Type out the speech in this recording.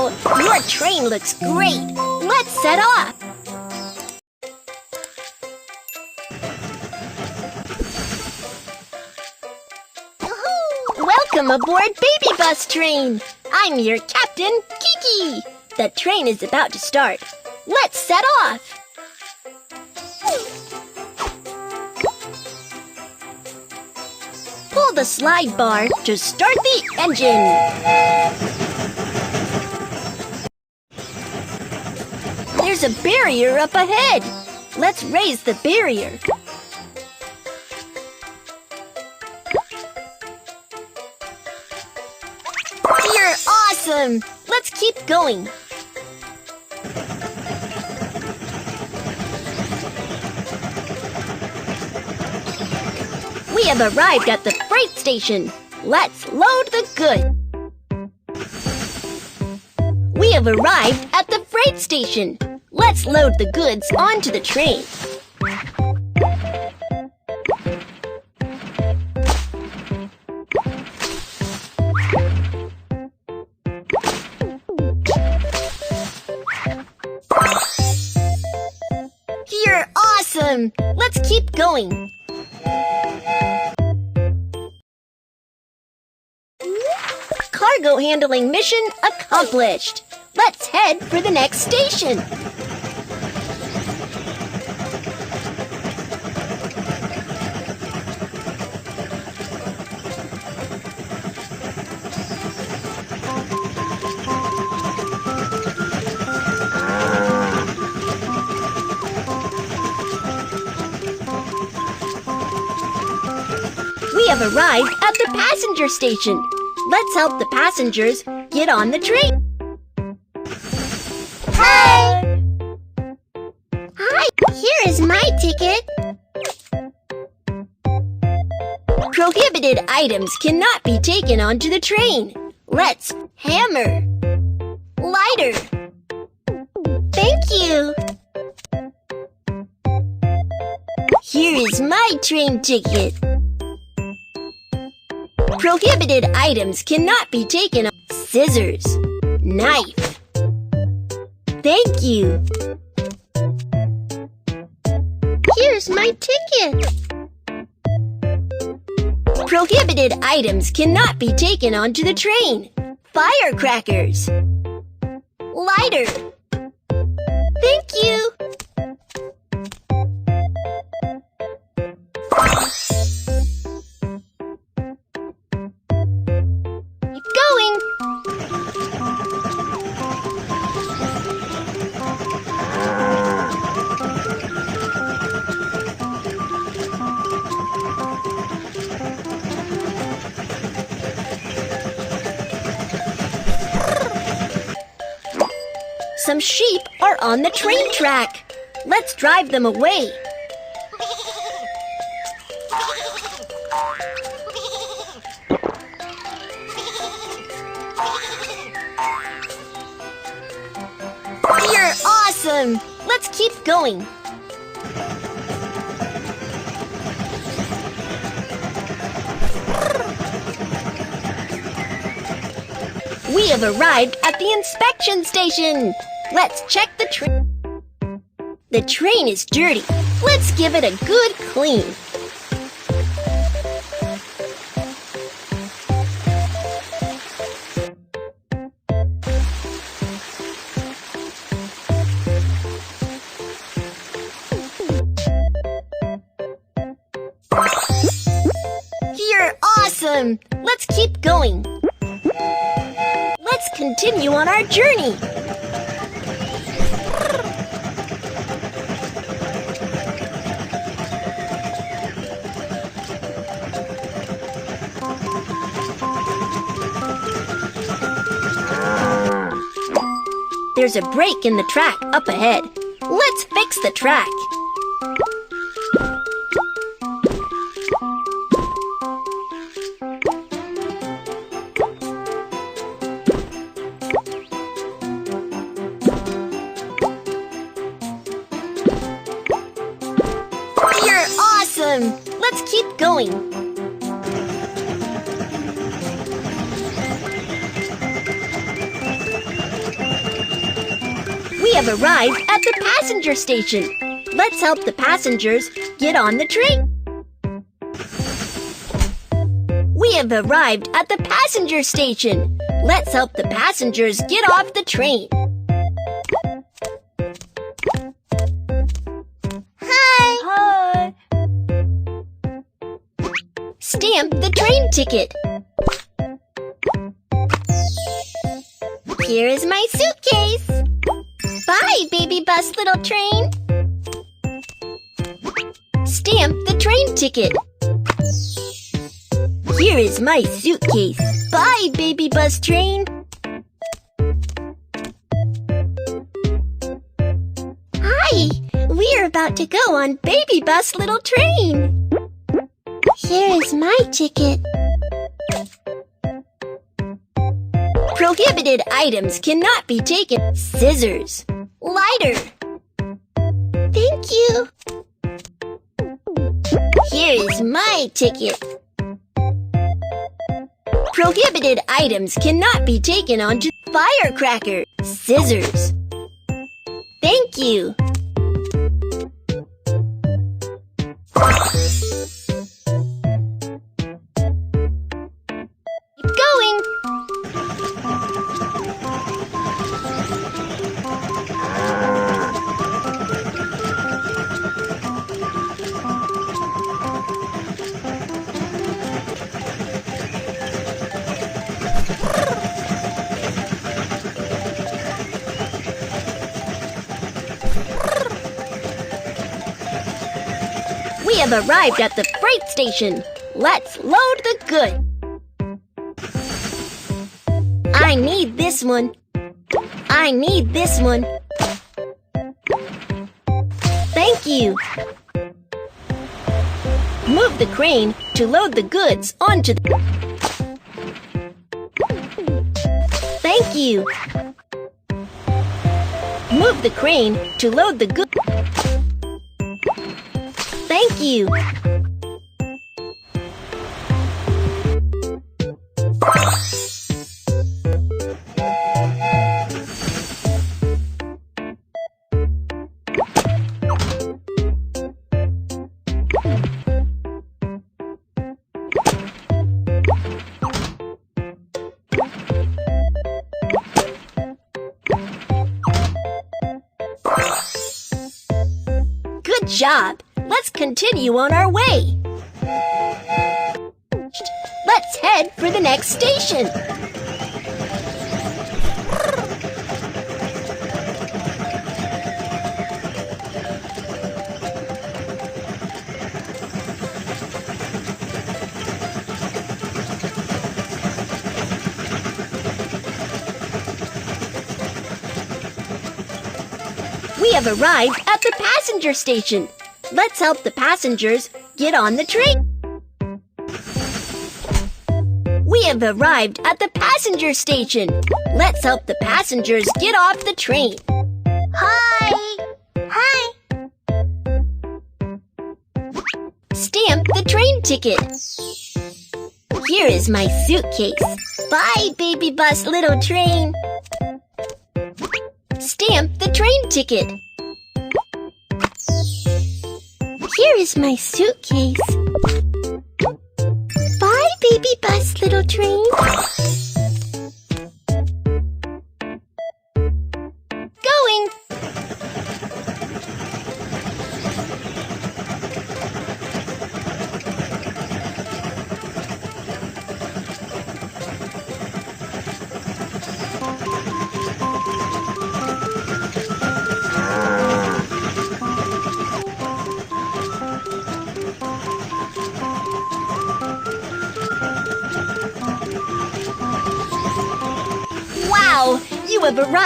Wow! Your train looks great! Let's set off! Welcome aboard Babybus train! I'm your captain, Kiki! The train is about to start. Let's set off! Pull the slide bar to start the engine. There's a barrier up ahead. Let's raise the barrier. You're awesome! Let's keep going. We have arrived at the freight station. Let's load the goods. We have arrived at the freight station. Let's load the goods onto the train. You're awesome! Let's keep going. Cargo handling mission accomplished. Let's head for the next station. We have arrived at the passenger station. Let's help the passengers get on the train. Hi! Hi! Here is my ticket. Prohibited items cannot be taken onto the train. Let's hammer. Lighter. Thank you. Here is my train ticket. Prohibited items cannot be taken. Scissors. Knife. Thank you. Here's my ticket. Prohibited items cannot be taken onto the train. Firecrackers. Lighter. Thank you. Some sheep are on the train track. Let's drive them away. You're awesome! Let's keep going. We have arrived at the inspection station. Let's check the train. The train is dirty. Let's give it a good clean. You're awesome! Let's keep going. Let's continue on our journey. There's a break in the track up ahead. Let's fix the track. You're awesome! Let's keep going. We have arrived at the passenger station. Let's help the passengers get on the train. We have arrived at the passenger station. Let's help the passengers get off the train. Hi! Hi! Stamp the train ticket. Here is my suitcase. Bye, Babybus, little train. Stamp the train ticket. Here is my suitcase. Bye, Babybus train. Hi, we're about to go on Babybus, little train. Here is my ticket. Prohibited items cannot be taken. Scissors. Lighter. Thank you. Here is my ticket. Prohibited items cannot be taken onto firecracker. Scissors. Thank you. Keep going. We have arrived at the freight station. Let's load the goods. I need this one. I need this one. Thank you. Move the crane to load the goods onto the... Thank you. Move the crane to load the goods. Thank you. Good job. Let's continue on our way. Let's head for the next station. We have arrived at the passenger station. Let's help the passengers get on the train. We have arrived at the passenger station. Let's help the passengers get off the train. Hi! Hi! Stamp the train ticket. Here is my suitcase. Bye, Babybus, little train. Stamp the train ticket. Here is my suitcase. Bye, Babybus, little train. Going. Wow, you have arrived